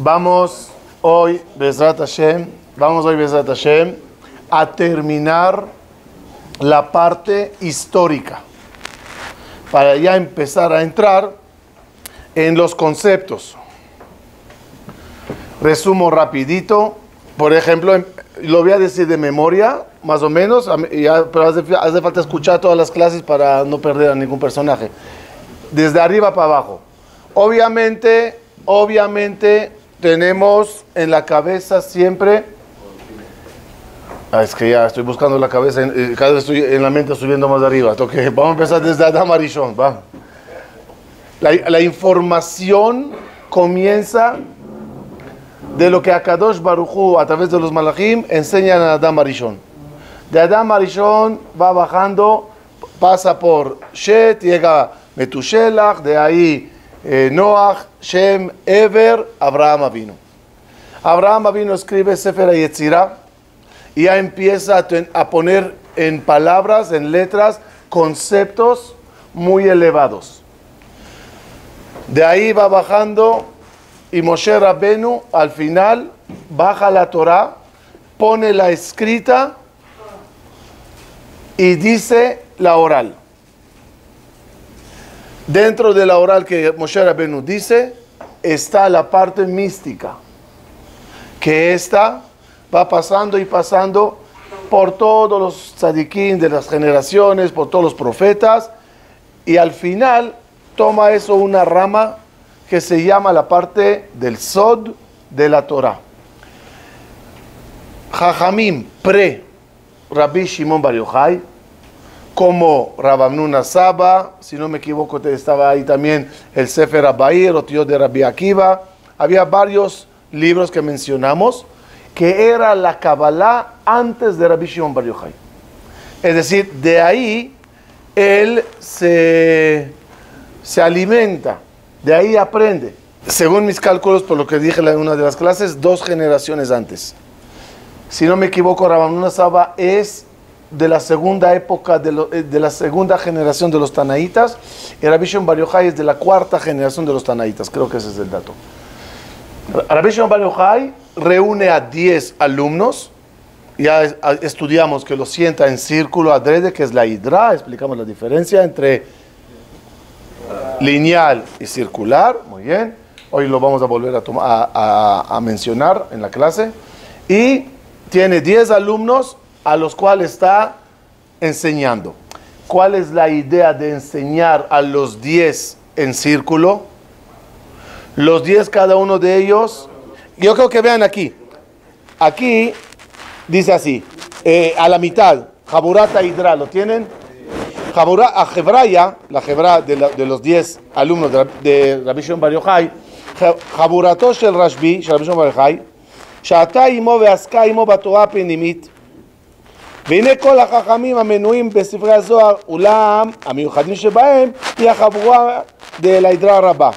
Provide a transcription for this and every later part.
Vamos hoy, Bezrat Hashem, a terminar la parte histórica, para ya empezar a entrar en los conceptos. Resumo rapidito, por ejemplo, lo voy a decir de memoria, más o menos, pero hace falta escuchar todas las clases para no perder a ningún personaje. Desde arriba para abajo. Obviamente, tenemos en la cabeza siempre... es que ya estoy buscando la cabeza, cada vez estoy en la mente subiendo más de arriba. Vamos a empezar desde Adam Arishon, va. La información comienza de lo que Akadosh Baruj Hu, a través de los malachim, enseñan a Adam Arishon. De Adam Arishon va bajando, pasa por Shet, llega Metushelach, de ahí Noach, Shem, Ever, Abraham Avinu. Abraham Avinu escribe Sefer HaYetzirah y ya empieza a poner en palabras, en letras, conceptos muy elevados. De ahí va bajando y Moshe Rabbenu al final baja la Torah, pone la escrita y dice la oral. Dentro de la oral que Moshe Rabbenu dice está la parte mística, que esta va pasando y pasando por todos los tzadikim de las generaciones, por todos los profetas, y al final toma eso una rama que se llama la parte del Sod de la Torah. Jajamim Rabbi Shimon Bar Yochai, como Rav Amnuna Saba, si no me equivoco estaba ahí también el Sefer Abair, o tío de Rabbi Akiva. Había varios libros que mencionamos, que era la Kabbalah antes de Rabbi Shimon Bar Yochai. Es decir, de ahí él se alimenta, de ahí aprende. Según mis cálculos, por lo que dije en una de las clases, 2 generaciones antes. Si no me equivoco, Rav Amnuna Saba es de la segunda época, de la segunda generación de los Tanaítas, y Rabbi Shimon Bar Yochai es de la 4ª generación de los Tanaítas. Creo que ese es el dato. Rabbi Shimon Bar Yochai reúne a 10 alumnos, ya estudiamos que los sienta en círculo adrede, que es la hidra, explicamos la diferencia entre lineal y circular, muy bien, hoy lo vamos a volver a mencionar en la clase, y tiene 10 alumnos a los cuales está enseñando. ¿Cuál es la idea de enseñar a los 10 en círculo? Los 10, cada uno de ellos, yo creo que vean aquí dice así, a la mitad, Jaburata Hidra, ¿lo tienen? A Hebraya, la Hebra de los 10 alumnos de Rabbi Shimon Bar Yochai, Jaburato shel Rashbi, של רבי שמעון בר יוחאי, שעתה עמו ועסקה עמו בתורה הפנימית, והנה כל החכמים המנויים בספרי הזוהר, אולם המיוחדים שבהם היא החבורה de la Hidra Rabá.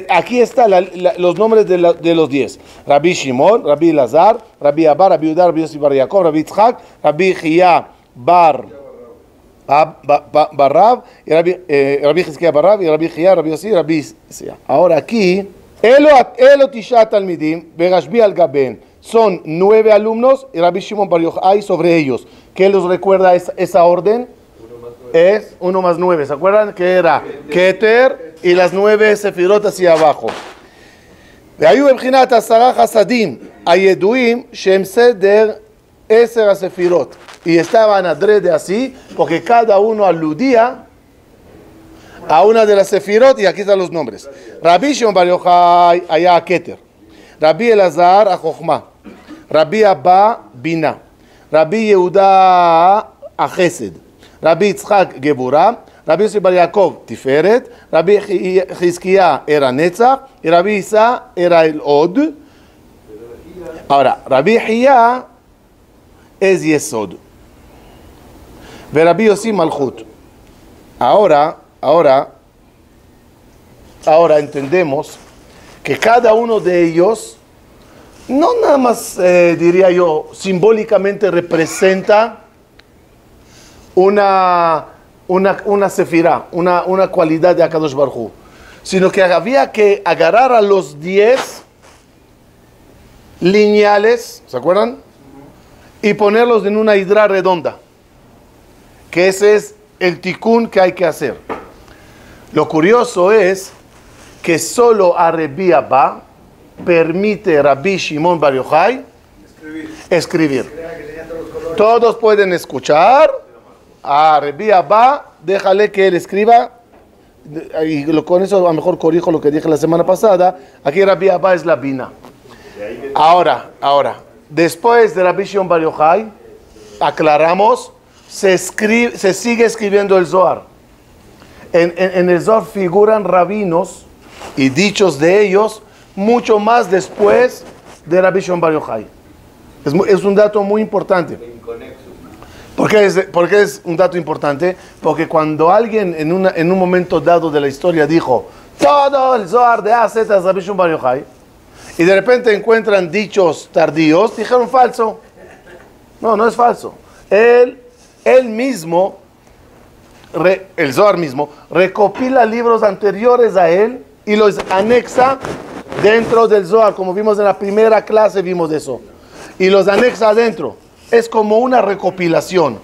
Aquí están los nombres de los 10. Rabbi Shimon, Rabbi Elazar, Rabbi Abba, Rabbi Yehuda, Rabbi Yossi bar Yaakov, Rabbi Yitzchak, Rabbi Chía bar Rav, Rabbi Hizkiah bar Rav, y Rabbi Chía, Rabbi Yossi, Rabbi Sia. Ahora aquí, Elo Tisha Talmidim, Berashbi al Gaben, son 9 alumnos y Rabbi Shimon Bar Yochai sobre ellos. ¿Qué les recuerda esa orden? Es 1 más 9. ¿Se acuerdan que era Keter y las 9 sefirot hacia abajo? והיו בבחינת 10 חסדים הידועים שהם סדר 10 הספירות. Y estaban adrede así porque cada uno aludía a una de las sefirot, y aquí están los nombres. Rabbi Shimon Bar Yochai היה Keter, Rabbi Elazar a Chochma, Rabbi Abba Bina, Rabbi Yehuda a Chesed, Rabbi Yitzchak Geburah, Rabbi Yossi bar Yaakov Tiferet, Rabbi Hizkiah era Netzach, y Rabbi Isa era el Od. Ahora, Rabbi Chía es Yesod, y Rabbi Yossi Malchut. Ahora entendemos que cada uno de ellos no nada más, diría yo, simbólicamente representa una sefirá, una cualidad de Akadosh Baruj Hu, sino que había que agarrar a los 10 lineales, ¿se acuerdan? Y ponerlos en una hidra redonda, que ese es el tikkun que hay que hacer. Lo curioso es que solo a Rabbi Abba permite Rabbi Shimon Bar Yochai escribir. Todos pueden escuchar. A Rabbi Abba, déjale que él escriba. Y con eso a lo mejor corrijo lo que dije la semana pasada. Aquí Rabbi Abba es la bina. Ahora, después de Rabbi Shimon Bar Yochai, aclaramos, se sigue escribiendo el Zohar. En el Zohar figuran rabinos y dichos de ellos mucho más después de Rabbi Shimon Bar Yochai. Es un dato muy importante. ¿Por qué es un dato importante? Porque cuando alguien en un momento dado de la historia dijo todo el Zohar de AZ es Rabbi Shimon Bar Yochai, y de repente encuentran dichos tardíos, dijeron falso. No es falso. Él mismo, el Zohar mismo, recopila libros anteriores a él y los anexa dentro del Zohar, como vimos en la primera clase, vimos eso. Y los anexa adentro. Es como una recopilación,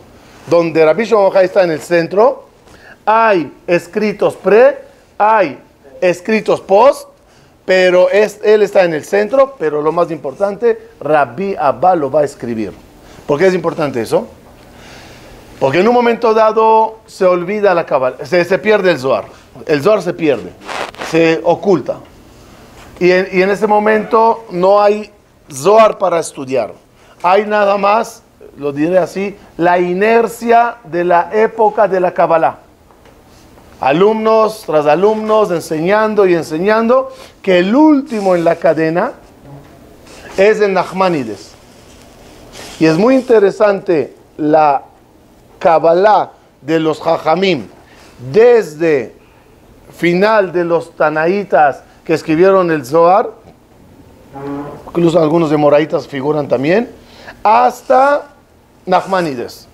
donde Rabbi Shimon Bar Yochai está en el centro, hay escritos hay escritos post, pero él está en el centro, pero lo más importante, Rabbi Abba lo va a escribir. ¿Por qué es importante eso? Porque en un momento dado se olvida la Kabbalah, se pierde el Zohar se pierde, se oculta. Y en ese momento no hay Zohar para estudiar. Hay nada más, lo diré así, la inercia de la época de la Kabbalah. Alumnos tras alumnos, enseñando y enseñando, que el último en la cadena es el Nachmanides. Y es muy interesante la Kabbalah de los Jajamim, desde final de los Tanaitas que escribieron el Zohar, incluso algunos de Moraitas figuran también, hasta Nachmanides.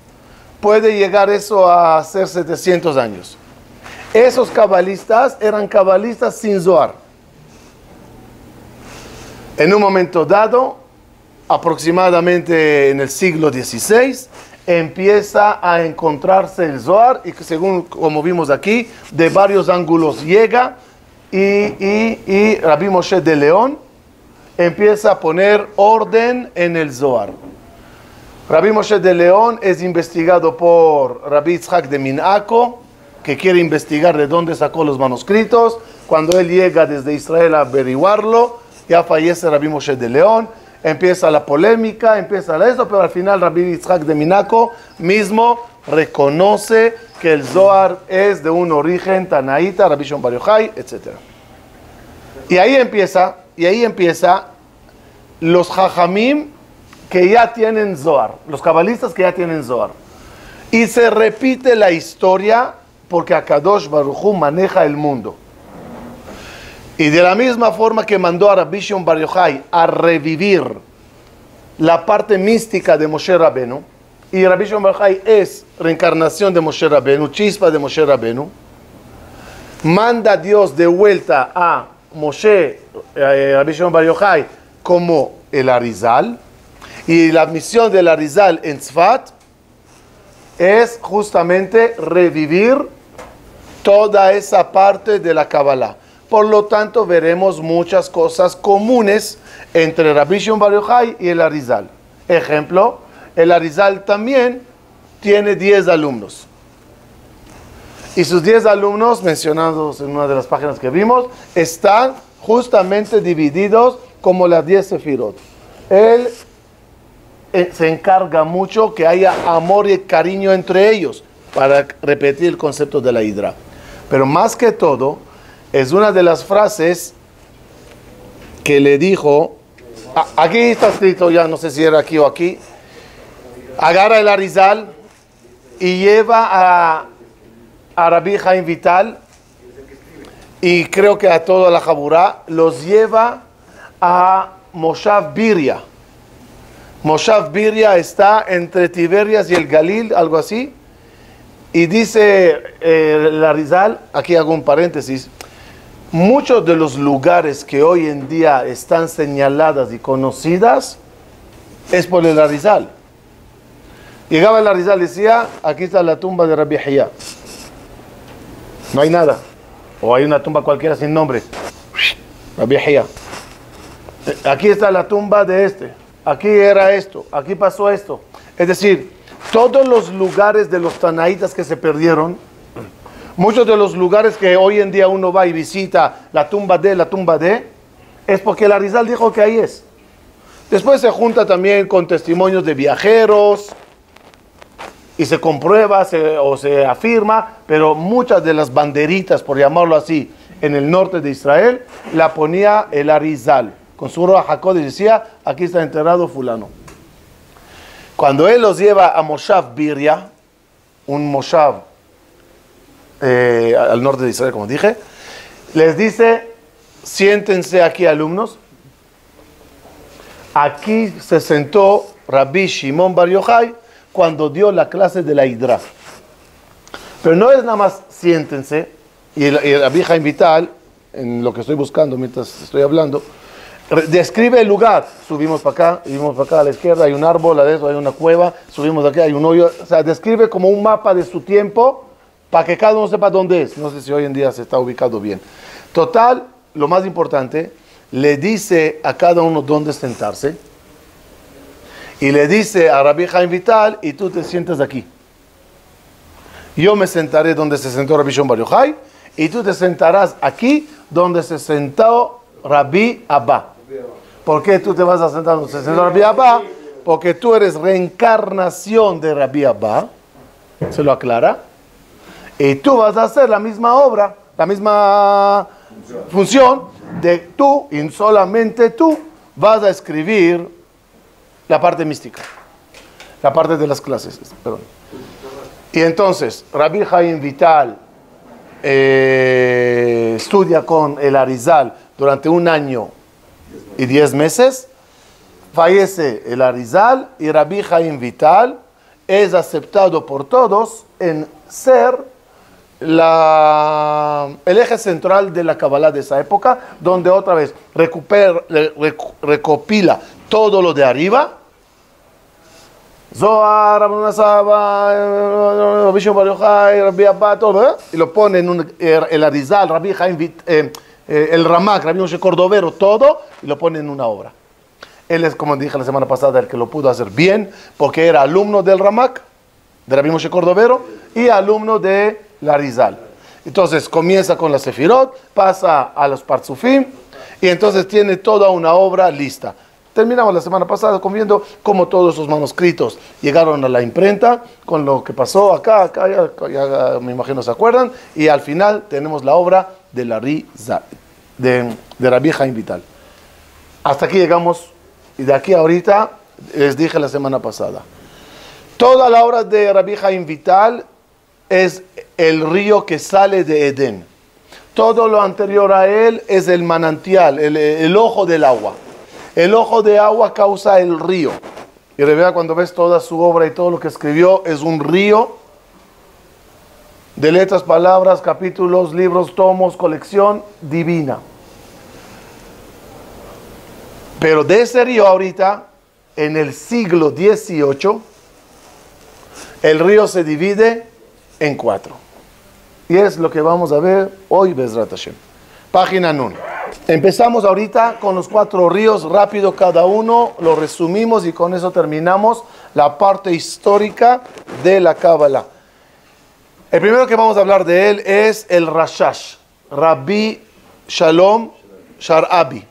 Puede llegar eso a ser 700 años. Esos cabalistas eran cabalistas sin Zohar. En un momento dado, aproximadamente en el siglo XVI, empieza a encontrarse el Zohar y según como vimos aquí, de varios ángulos llega y Rabbi Moshe de León empieza a poner orden en el Zohar. Rabbi Moshe de León es investigado por Rabbi Yitzhak de Minaco, que quiere investigar de dónde sacó los manuscritos. Cuando él llega desde Israel a averiguarlo, ya fallece Rabbi Moshe de León, empieza la polémica, empieza esto, pero al final Rabbi Yitzhak de Minaco mismo reconoce que el Zohar es de un origen tanaíta, Rabbi Shimon Bar Yochai, etc. Y ahí empieza los Jajamim que ya tienen Zohar, los cabalistas que ya tienen Zohar. Y se repite la historia porque Akadosh Baruj Hu maneja el mundo. Y de la misma forma que mandó a Rabbi Shimon Bar Yochai a revivir la parte mística de Moshe Rabenu, y Rabbi Shimon Bar Yochai es reencarnación de Moshe Rabenu, chispa de Moshe Rabenu, manda a Dios de vuelta a Moshe, Rabbi Shimon Bar Yochai, como el Arizal, y la misión del Arizal en Tzfat es justamente revivir toda esa parte de la Kabbalah. Por lo tanto, veremos muchas cosas comunes entre Rabbi Shimon Bar Yochai y el Arizal. Ejemplo, el Arizal también tiene 10 alumnos. Y sus 10 alumnos, mencionados en una de las páginas que vimos, están justamente divididos como las 10 sefirot. Él se encarga mucho que haya amor y cariño entre ellos, para repetir el concepto de la hidra. Pero más que todo, es una de las frases que le dijo, aquí está escrito, ya no sé si era aquí o aquí, agarra el Arizal y lleva a Rabbi Chaim Vital, y creo que a toda la Jaburá, los lleva a Moshav Birya. Moshav Birya está entre Tiberias y el Galil, algo así. Y dice el Arizal, aquí hago un paréntesis, muchos de los lugares que hoy en día están señaladas y conocidas es por el Arizal. Llegaba el Arizal y decía, aquí está la tumba de Rabbi Hiyá. No hay nada. O hay una tumba cualquiera sin nombre. Rabbi Hiyá. Aquí está la tumba de este. Aquí era esto. Aquí pasó esto. Es decir, todos los lugares de los tanaítas que se perdieron, muchos de los lugares que hoy en día uno va y visita, la tumba de, es porque el Arizal dijo que ahí es. Después se junta también con testimonios de viajeros y se comprueba o se afirma, pero muchas de las banderitas, por llamarlo así, en el norte de Israel, la ponía el Arizal. Con su Ruach HaKodesh decía, aquí está enterrado fulano. Cuando él los lleva a Moshav Birya, un Moshav al norte de Israel, como dije, les dice, siéntense aquí, alumnos. Aquí se sentó Rabbi Shimon Bar Yochai cuando dio la clase de la Hidra. Pero no es nada más siéntense, y Rabbi Chaim Vital, en lo que estoy buscando mientras estoy hablando, describe el lugar. Subimos para acá, subimos para acá a la izquierda, hay un árbol, a la derecha hay una cueva, subimos de aquí, hay un hoyo. O sea, describe como un mapa de su tiempo para que cada uno sepa dónde es. No sé si hoy en día se está ubicado bien. Total, lo más importante, le dice a cada uno dónde sentarse y le dice a Rabbi Chaim Vital, y tú te sientas aquí. Yo me sentaré donde se sentó Rabbi Shimon Bar Yochai y tú te sentarás aquí donde se sentó Rabbi Abba. ¿Por qué tú te vas a sentar donde se sentó Rabbi Abba? Porque tú eres reencarnación de Rabbi Abba, se lo aclara, y tú vas a hacer la misma obra, la misma función de tú, y solamente tú vas a escribir la parte mística, la parte de las clases, perdón. Y entonces, Rabbi Chaim Vital estudia con el Arizal durante 1 año y 10 meses, fallece el Arizal y Rabbi Chaim Vital es aceptado por todos en ser el eje central de la Kabbalah de esa época, donde otra vez recopila todo lo de arriba, Zohar, Rabbi Saba, Rabbi Shimon Bar Yochai, Rabbi Abba, todo, y lo pone en el Arizal, Rabbi Chaim, el Ramak, Rabbi Moshe Cordovero, todo, y lo pone en una obra. Él es, como dije la semana pasada, el que lo pudo hacer bien, porque era alumno del Ramak, de Rabbi Moshe Cordovero, y alumno de la Arizal. Entonces comienza con la Sefirot, pasa a los Partzufim, y entonces tiene toda una obra lista. Terminamos la semana pasada viendo cómo todos esos manuscritos llegaron a la imprenta, con lo que pasó acá ya me imagino se acuerdan, y al final tenemos la obra de la Arizal, de Rabbi Chaim Vital. Hasta aquí llegamos, y de aquí ahorita les dije la semana pasada. Toda la obra de Rabbi Chaim Vital es el río que sale de Edén. Todo lo anterior a él es el manantial, el ojo del agua. El ojo de agua causa el río. Y revela cuando ves toda su obra y todo lo que escribió, es un río de letras, palabras, capítulos, libros, tomos, colección divina. Pero de ese río ahorita, en el siglo XVIII, el río se divide en 4. Y es lo que vamos a ver hoy, Bezrat Hashem. Página Nun. Empezamos ahorita con los 4 ríos, rápido cada uno, lo resumimos y con eso terminamos la parte histórica de la Kabbalah. El primero que vamos a hablar de él es el Rashash, Rabbi Shalom Sharabi,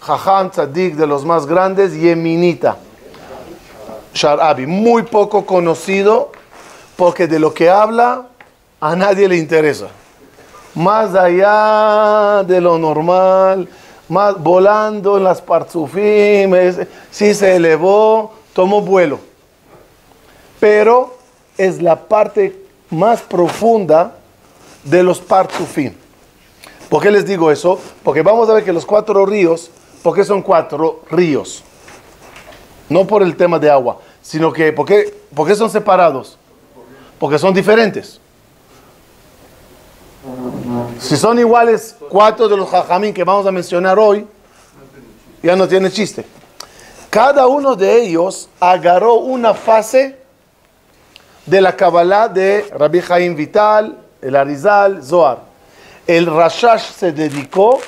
Jajam Tzadik de los más grandes, Yeminita. Sharabi, muy poco conocido, porque de lo que habla a nadie le interesa. Más allá de lo normal, más volando en las Partzufim, sí se elevó, tomó vuelo. Pero es la parte más profunda de los Partzufim. ¿Por qué les digo eso? Porque vamos a ver que los 4 ríos, ¿por qué son 4 ríos? No por el tema de agua, sino que, ¿por qué son separados? Porque son diferentes. Si son iguales 4 de los jajamín que vamos a mencionar hoy, ya no tiene chiste. Cada uno de ellos agarró una fase de la Kabbalah de Rabbi Chaim Vital, el Arizal, Zohar. El Rashash se dedicó,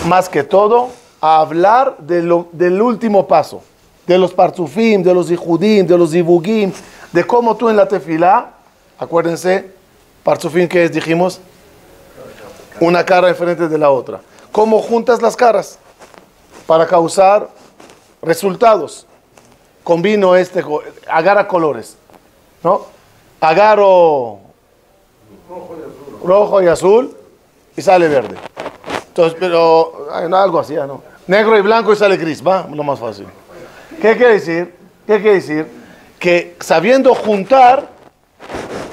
más que todo, a hablar del último paso, de los Parzufim, de los Ijudim, de los Ibugim, de cómo tú en la tefilá, acuérdense, Parzufim, ¿qué es? Dijimos, una cara enfrente de la otra. ¿Cómo juntas las caras para causar resultados? Combino agarra colores, ¿no? Agarro rojo y azul y sale verde. Entonces, pero algo así, ¿no? Negro y blanco y sale gris, va, lo más fácil. ¿Qué quiere decir? ¿Qué quiere decir? Que sabiendo juntar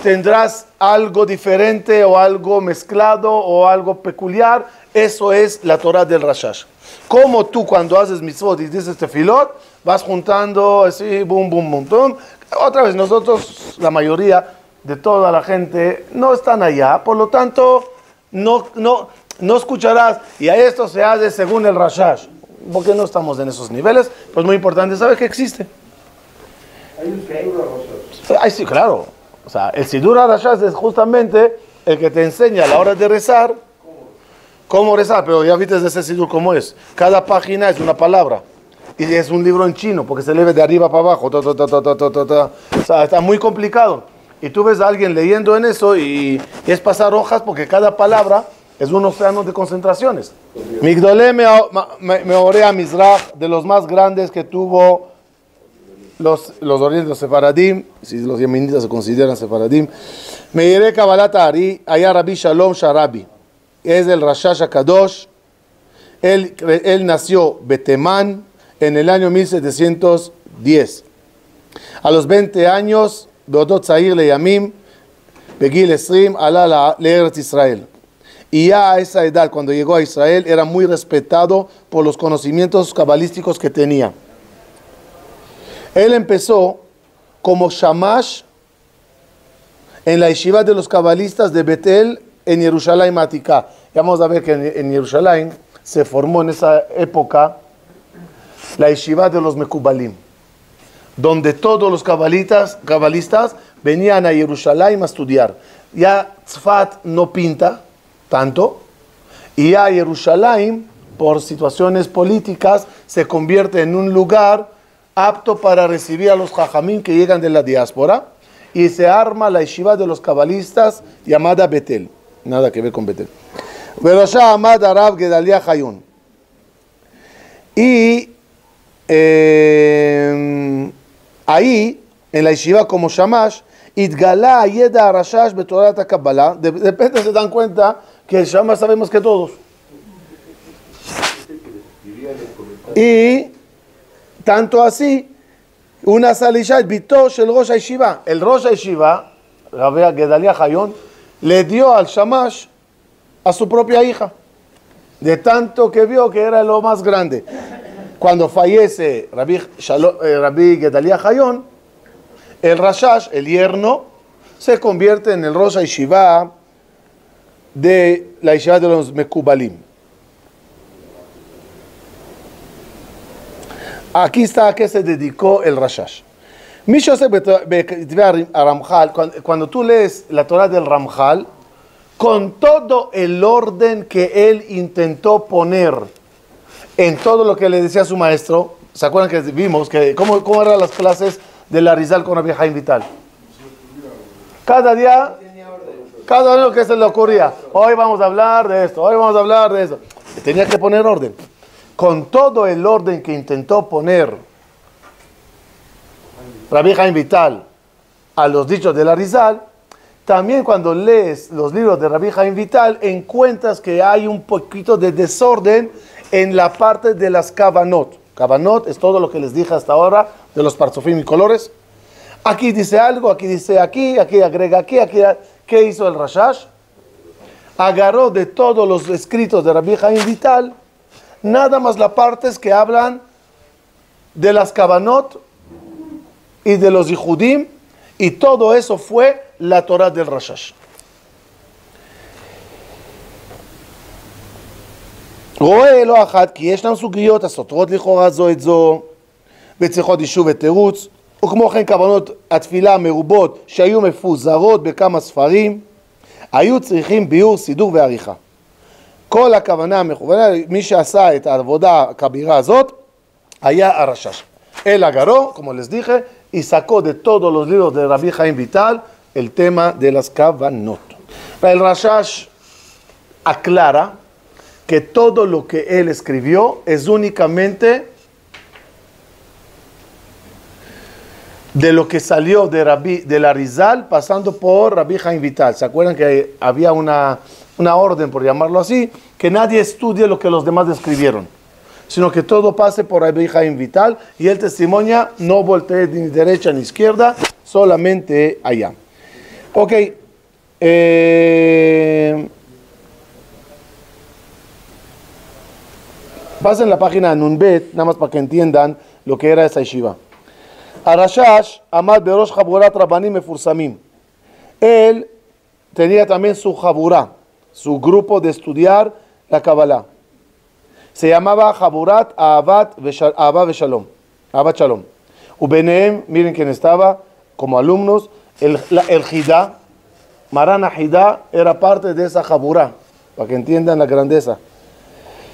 tendrás algo diferente o algo mezclado o algo peculiar. Eso es la Torah del Rashash. Como tú cuando haces mitzvot y dices tefilot, vas juntando así, boom, boom, boom, boom. Otra vez, nosotros, la mayoría de toda la gente, no están allá. Por lo tanto, no escucharás. Y a esto se hace según el Rashash. Porque no estamos en esos niveles. Pues muy importante saber que existe. Hay un Sidur HaRashash. Ay, sí, claro. O sea, el Sidur HaRashash es justamente el que te enseña a la hora de rezar cómo rezar, pero ya viste ese Sidur cómo es. Cada página es una palabra. Y es un libro en chino, porque se lee de arriba para abajo. O sea, está muy complicado. Y tú ves a alguien leyendo en eso y es pasar hojas porque cada palabra es un océano de concentraciones. Migdolé Meorea Mizrach, de los más grandes que tuvo los orientes, los sefaradim, si los yemenitas se consideran sefaradim. Meiré Kabbalat Ari, allá Rabbi Shalom Sharabi, es el Rashash HaKadosh. Él nació Betemán en el año 1710. A los 20 años, Beodot Zahir Leyamim, Begil Esrim, Alá Le'eretz Israel. Y ya a esa edad, cuando llegó a Israel, era muy respetado por los conocimientos cabalísticos que tenía. Él empezó como shamash en la yeshiva de los cabalistas de Betel en Jerusalén Aticá. Ya vamos a ver que en Jerusalén se formó en esa época la yeshiva de los Mekubalim, donde todos los cabalistas venían a Jerusalén a estudiar. Ya Tzfat no pinta tanto, y ya Jerusalén, por situaciones políticas, se convierte en un lugar apto para recibir a los jajamín que llegan de la diáspora, y se arma la yeshiva de los cabalistas llamada Betel. Nada que ver con Betel. Berosha Amad Arav Gedalia Hayun. Y ahí, en la yeshiva como Shamash, Itgalá Yeda Rashash Betorat HaKabbalah. De repente se dan cuenta que el Shamash sabemos que todos. Y tanto así, una salisha vitó el Rosh HaYeshiva. El Rosh HaYeshiva, Rabbi Gedalia Hayun, le dio al Shamash a su propia hija. De tanto que vio que era lo más grande. Cuando fallece Rabbi Gedalia Hayun, el Rashash, el yerno, se convierte en el Rosh HaYeshiva de la yeshiva de los Mekubalim. Aquí está a qué se dedicó el Rashash. Cuando tú lees la Torah del Ramjal, con todo el orden que él intentó poner en todo lo que le decía a su maestro, ¿se acuerdan que vimos que cómo eran las clases del Arizal con Rabbi Chaim Vital? Cada día, cada uno que se le ocurría, hoy vamos a hablar de esto, hoy vamos a hablar de eso. Tenía que poner orden. Con todo el orden que intentó poner Rabbi Chaim Vital a los dichos del Arizal, también cuando lees los libros de Rabbi Chaim Vital, encuentras que hay un poquito de desorden en la parte de las kavanot. Kavanot es todo lo que les dije hasta ahora de los parzufim y colores. Aquí dice algo, aquí dice aquí agrega aquí. ¿Qué hizo el Rashash? Agarró de todos los escritos de Rabbi Chaim Vital, nada más las partes que hablan de las kavanot y de los yihudim, y todo eso fue la Torah del Rashash. רואה לא אחת כי ישנם סוגיות הסותרות לכאורה זו את זו וצריכות יישוב ותירוץ, וכמו כן כוונות התפילה המרובות שהיו מפוזרות בכמה ספרים, היו צריכים ביור, סידור ועריכה. כל הכוונה המכוונה, מי שעשה את העבודה הכבירה הזאת, היה הרשש. El agarró, como les dije, y sacó de todos los libros de Rabbi Chaim Vital el tema de las kavanot. El Rashash aclara que todo lo que él escribió es únicamente de lo que salió de la Arizal pasando por Rabbi Chaim Vital. ¿Se acuerdan que había una orden, por llamarlo así, que nadie estudie lo que los demás escribieron, sino que todo pase por Rabbi Chaim Vital y él testimonia, no voltee ni derecha ni izquierda, solamente allá. Ok. Pasen la página Nunbet, nada más para que entiendan lo que era esa yeshiva. Arashash Amad Berosh Jaburat Rabbanim Mefursamim. Él tenía también su Jaburá, su grupo de estudiar la Kabbalah. Se llamaba Jaburat Ahavat Veshalom. Ahavat Shalom. Ubeneem, miren quién estaba como alumnos. El Hidá, Marana Hidá, era parte de esa Jaburá, para que entiendan la grandeza.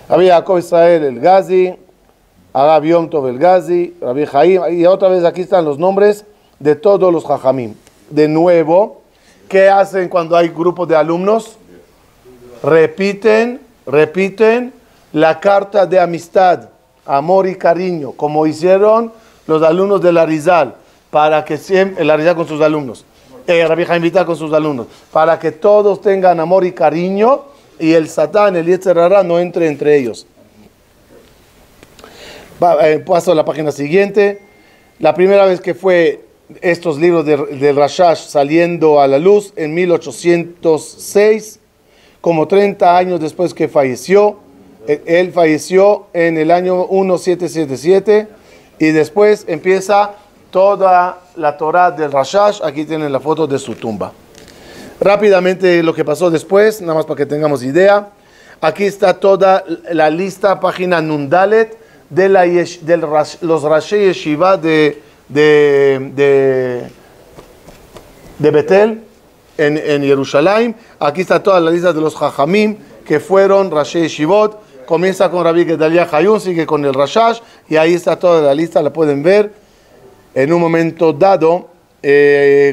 Había Jacob Israel el Gazi, Arab Yom Tov el Gazi, Rabbi Chaim, y otra vez aquí están los nombres de todos los Jajamim. De nuevo, ¿qué hacen cuando hay grupos de alumnos? Repiten la carta de amistad, amor y cariño, como hicieron los alumnos de la Arizal, para que siempre, el Arizal con sus alumnos, Rabbi Chaim Vital con sus alumnos, para que todos tengan amor y cariño y el Satán, el Yetzer Hara, no entre ellos. Paso a la página siguiente. La primera vez que fue estos libros del Rashash saliendo a la luz en 1806, como 30 años después que falleció. Él falleció en el año 1777 y después empieza toda la Torah del Rashash. Aquí tienen la foto de su tumba. Rápidamente lo que pasó después, nada más para que tengamos idea. Aquí está toda la lista, página Nundalet, de los Rashi Yeshiva de Betel en Jerusalén. Aquí está toda la lista de los Jajamim que fueron Rashi Yeshivot. Comienza con Rabbi Gedalia Hayun, sigue con el Rashash y ahí está toda la lista, la pueden ver. En un momento dado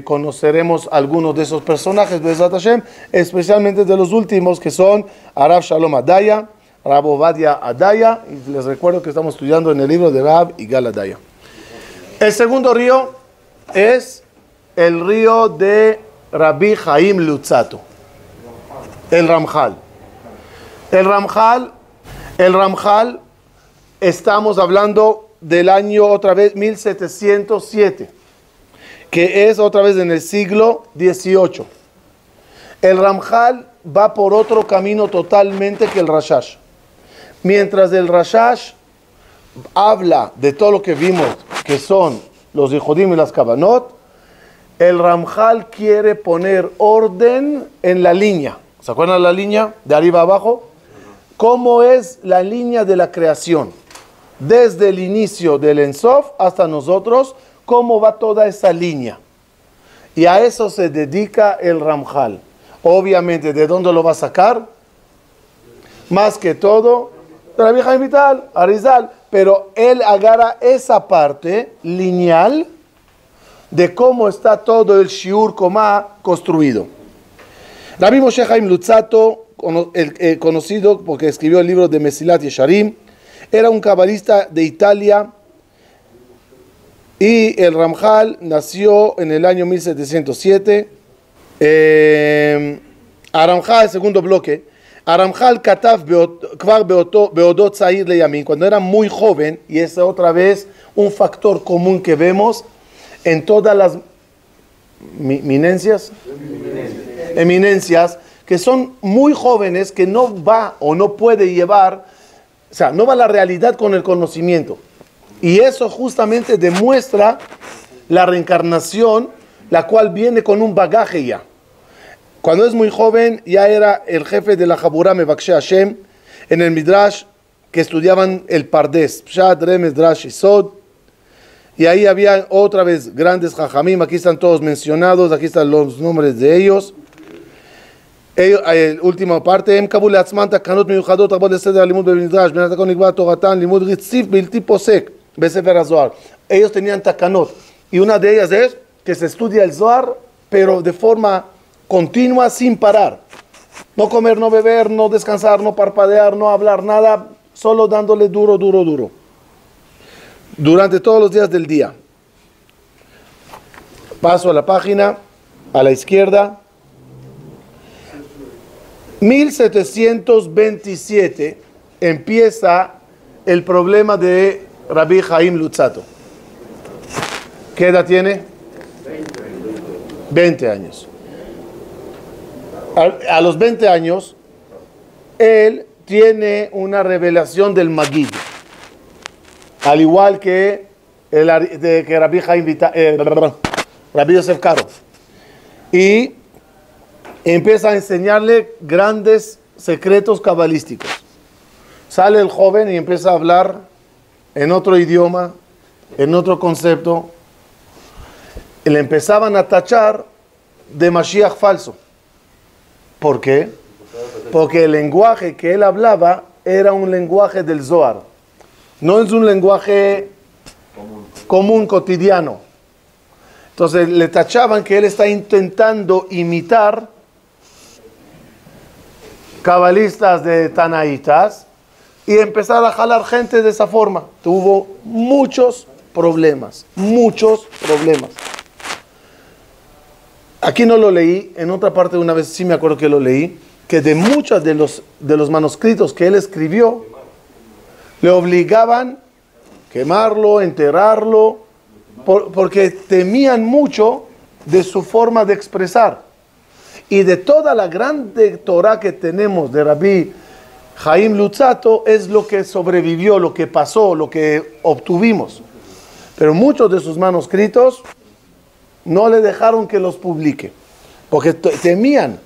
conoceremos algunos de esos personajes de Bezrat Hashem, especialmente de los últimos que son Arav Shalom Adaya, Rab Ovadia Adaya, y les recuerdo que estamos estudiando en el libro de Rab Igal Adaya. El segundo río es el río de Rabbi Chaim Luzzatto, el Ramjal. El Ramjal, estamos hablando del año otra vez 1707, que es otra vez en el siglo XVIII. El Ramjal va por otro camino totalmente que el Rashash. Mientras el Rashash habla de todo lo que vimos, que son los Yehudim y las Kavanot, el Ramjal quiere poner orden en la línea. ¿Se acuerdan la línea de arriba a abajo? ¿Cómo es la línea de la creación? Desde el inicio del En Sof hasta nosotros, ¿cómo va toda esa línea? Y a eso se dedica el Ramjal. Obviamente, ¿de dónde lo va a sacar? Más que todo, de Rabbi Chaim Vital, Arizal. Pero él agarra esa parte lineal de cómo está todo el Shiur Komá construido. Rabbi Moshe Chaim Luzzatto, conocido porque escribió el libro de Mesilat Yesharim, era un cabalista de Italia y el Ramjal nació en el año 1707. Aramjal, segundo bloque. Aramjal Katav Kvar Beodot Zahir Leyamin, cuando era muy joven, y es otra vez un factor común que vemos en todas las eminencias, que son muy jóvenes, que no va o no puede llevar, o sea, no va la realidad con el conocimiento. Y eso justamente demuestra la reencarnación, la cual viene con un bagaje ya. Cuando es muy joven, ya era el jefe de la Jaburá Mevakshe Hashem. en el Midrash que estudiaban el Pardes, Pshat, Remes, Drash y Sod. Y ahí había otra vez grandes jajamim, aquí están todos mencionados, aquí están los nombres de ellos. Última parte, Em Kabul Atzman Takanot Miyuchadot Rabot Leseder Limud Bemidrash, Ben Atakon Nikba Toratan, Limud Ritzif Bilti Posek, Besefer HaZohar. Ellos tenían takanot, y una de ellas es que se estudia el Zohar, pero de forma continua, sin parar. No comer, no beber, no descansar, no parpadear, no hablar nada, solo dándole duro, duro, duro. Durante todos los días del día. Paso a la página, a la izquierda. 1727 empieza el problema de Rabbi Chaim Luzzatto. ¿Qué edad tiene? 20 años. A los 20 años, él tiene una revelación del Magid. Al igual que Rabbi Chaim Rabbi Yosef Karo. Y empieza a enseñarle grandes secretos cabalísticos. Sale el joven y empieza a hablar en otro idioma, en otro concepto. Y le empezaban a tachar de Mashiach falso. ¿Por qué? Porque el lenguaje que él hablaba era un lenguaje del Zohar. No es un lenguaje común, cotidiano. Entonces le tachaban que él está intentando imitar cabalistas de Tanaitas y empezar a jalar gente de esa forma. Tuvo muchos problemas, muchos problemas. Aquí no lo leí, en otra parte una vez sí me acuerdo que lo leí, que de muchos de los manuscritos que él escribió, le obligaban quemarlo, enterrarlo, porque temían mucho de su forma de expresar. Y de toda la grande Torah que tenemos de Rabbi Chaim Luzzatto es lo que sobrevivió, lo que pasó, lo que obtuvimos. Pero muchos de sus manuscritos no le dejaron que los publique, porque temían.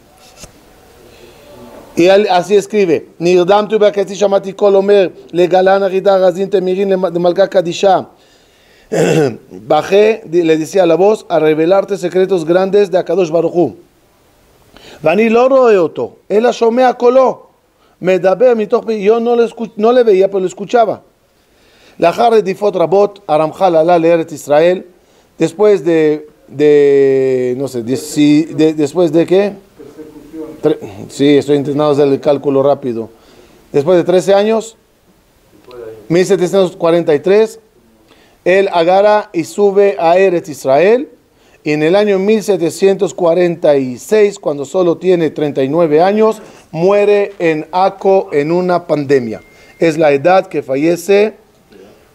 Y él así escribe: Nirdamtu b'aketzi shamati kol omer legalan arida razin temirin de malka kadisha. Bajé, le decía la voz, a revelarte secretos grandes de Akadosh Baruch Hu. Vani lo roe oto, él ashomea kolo, medaber mitoch, yo no le veía, pero lo escuchaba. Lachar redifot rabot, Aramchal ala le'eretz Israel, después no sé, después de qué? Sí, estoy intentando hacer el cálculo rápido. Después de 13 años, 1743, él agarra y sube a Eretz Israel. Y en el año 1746, cuando solo tiene 39 años, muere en Akko en una pandemia. Es la edad que fallece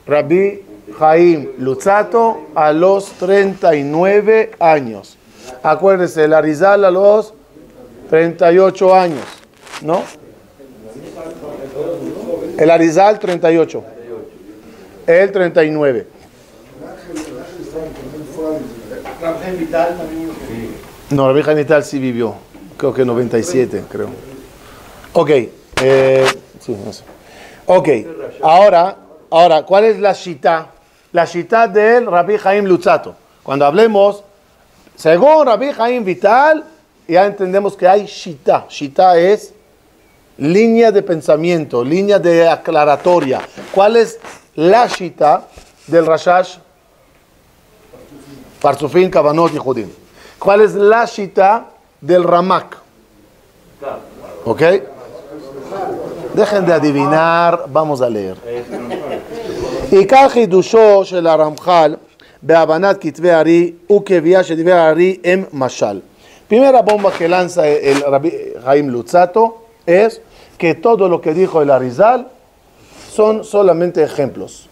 Rabbi Chaim Luzzatto a los 39 años. Acuérdense, el Arizal a los 38 años, ¿no? El Arizal 38. Él 39. No, Rabbi Chaim Vital sí vivió. Creo que 97, creo. Ok. Sí, no sé. Ok. Ahora, ¿cuál es la shita? La shita del Rabbi Chaim Luzzatto. Cuando hablemos, según Rabbi Chaim Vital, ya entendemos que hay shita. Shita es línea de pensamiento, línea de aclaratoria. ¿Cuál es la shita del Rashash? Parzufim, Kavanot y Judim. ¿Cuál es la shita del Ramak? ¿Ok? Dejen de adivinar, vamos a leer. עיקר חידושו של הרמח"ל בהבנת כתבי הארי וקביעה שדברי הארי הם משל. Primera bomba que lanza el Rabbi Chaim Luzzatto es que todo lo que dijo el Arizal son solamente ejemplos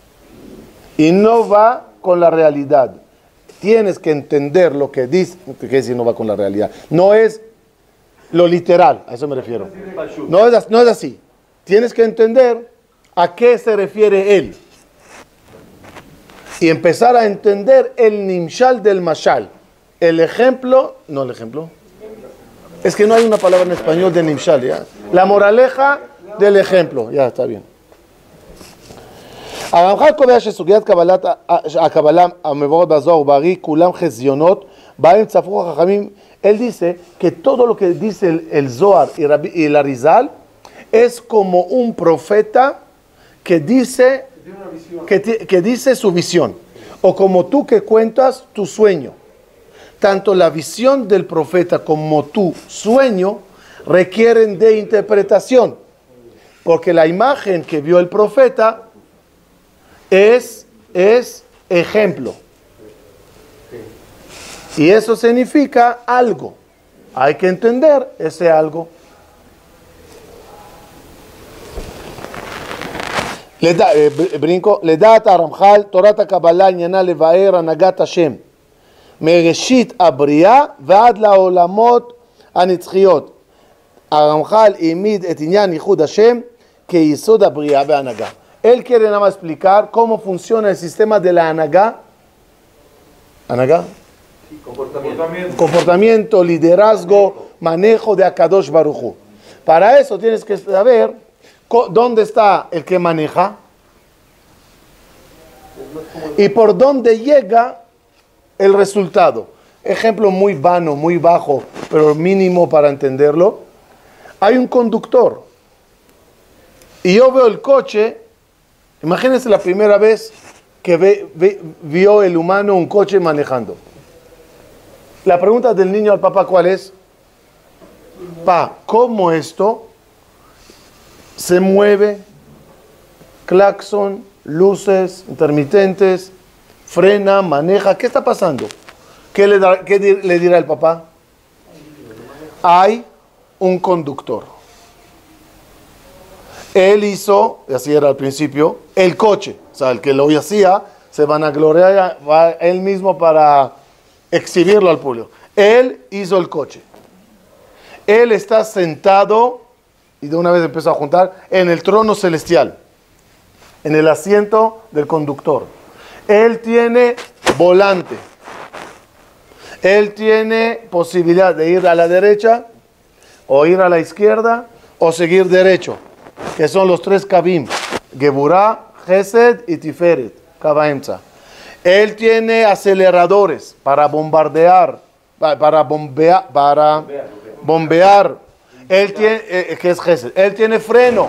y no va con la realidad. Tienes que entender lo que dice, que decir no va con la realidad. No es lo literal, a eso me refiero. No es así. Tienes que entender a qué se refiere él. Y empezar a entender el nimshal del mashal. El ejemplo, no el ejemplo. Es que no hay una palabra en español de nimshal, ¿ya? La moraleja del ejemplo. Ya, está bien. הרמח"ל קובע שסוגיית קבלת הקבלה המבוארת בזוהר ובארי כולם חזיונות בהם צפרו החכמים. Él dice que todo lo que dice el Zohar y el Arizal es como un profeta que dice su visión, o como tú que cuentas tu sueño. Tanto la visión del profeta como tu sueño requieren de interpretación, porque la imagen que vio el profeta es ejemplo. Y eso significa algo. Hay que entender ese algo. לדעת הרמח"ל, תורת הקבלה עניינה לבאר הנהגת השם מראשית הבריאה ועד לעולמות הנצחיות. הרמח"ל העמיד את עניין ייחוד השם כיסוד הבריאה והנהגה. Él quiere nada más explicar cómo funciona el sistema de la הנהגה. ¿הנהגה? Comportamiento, liderazgo, manejo de Akadosh Baruj Hu. Para eso tienes que saber dónde está el que maneja y por dónde llega el resultado. Ejemplo muy vano, muy bajo, pero mínimo para entenderlo. Hay un conductor y yo veo el coche. Imagínense la primera vez que vio el humano un coche manejando. La pregunta del niño al papá, ¿cuál es? Pa, ¿cómo esto se mueve? Claxon, luces, intermitentes, frena, maneja. ¿Qué está pasando? ¿Qué le dirá el papá? Hay un conductor. Él hizo, y así era al principio, el coche. O sea, el que lo hacía se van a gloriar él mismo para exhibirlo al público. Él hizo el coche. Él está sentado, y de una vez empezó a juntar, en el trono celestial, en el asiento del conductor. Él tiene volante. Él tiene posibilidad de ir a la derecha, o ir a la izquierda, o seguir derecho, que son los tres Kavim: Geburah, Gesed y Tiferet, Kavaemza. Él tiene aceleradores para bombardear, para bombear. Él tiene, que es Gesed. Él tiene freno,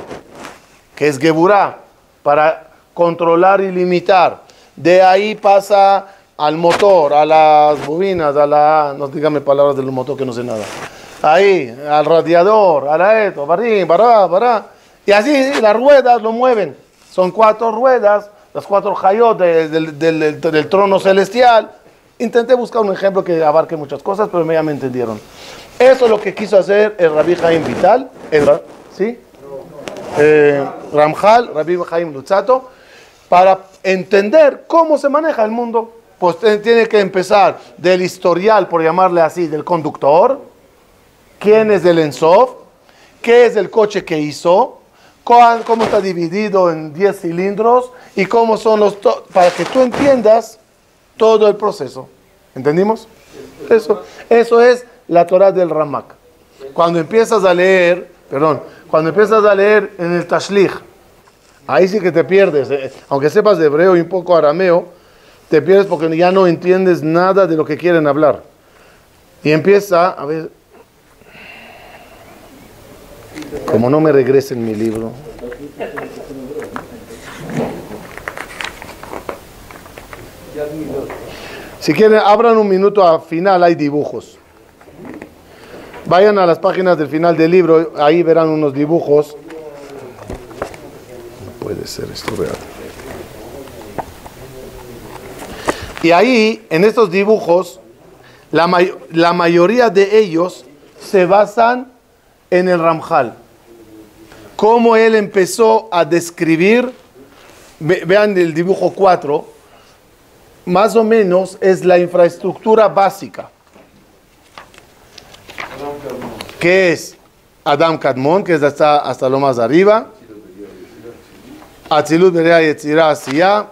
que es Geburah, para controlar y limitar. De ahí pasa al motor, a las bobinas, no dígame palabras del motor que no sé nada. Ahí, al radiador, a la esto, bará. Y así las ruedas lo mueven. Son 4 ruedas, las 4 hayot del trono celestial. Intenté buscar un ejemplo que abarque muchas cosas, pero ya me entendieron. Eso es lo que quiso hacer el Rabbi Chaim Vital, ¿sí? Ramchal, Rabbi Chaim Luzzatto, para entender cómo se maneja el mundo. Pues tiene que empezar del historial, por llamarle así, del conductor. ¿Quién es el Ensof? ¿Qué es el coche que hizo? ¿Cómo está dividido en 10 cilindros? Y cómo son para que tú entiendas todo el proceso. ¿Entendimos? Eso es la Torah del Ramak. Cuando empiezas a leer en el Tashlich, ahí sí que te pierdes. Aunque sepas de hebreo y un poco arameo, te pierdes porque ya no entiendes nada de lo que quieren hablar. Y empieza, a ver, como no me regresen mi libro. Si quieren, abran un minuto, al final hay dibujos. Vayan a las páginas del final del libro, ahí verán unos dibujos. No puede ser esto real. Y ahí, en estos dibujos, la mayoría de ellos se basan en el Ramchal. Cómo él empezó a describir, vean el dibujo 4, más o menos es la infraestructura básica. Que es Adam Kadmon, que es hasta lo más arriba. Atzilut, Berea, Yetzirah, Asiyah,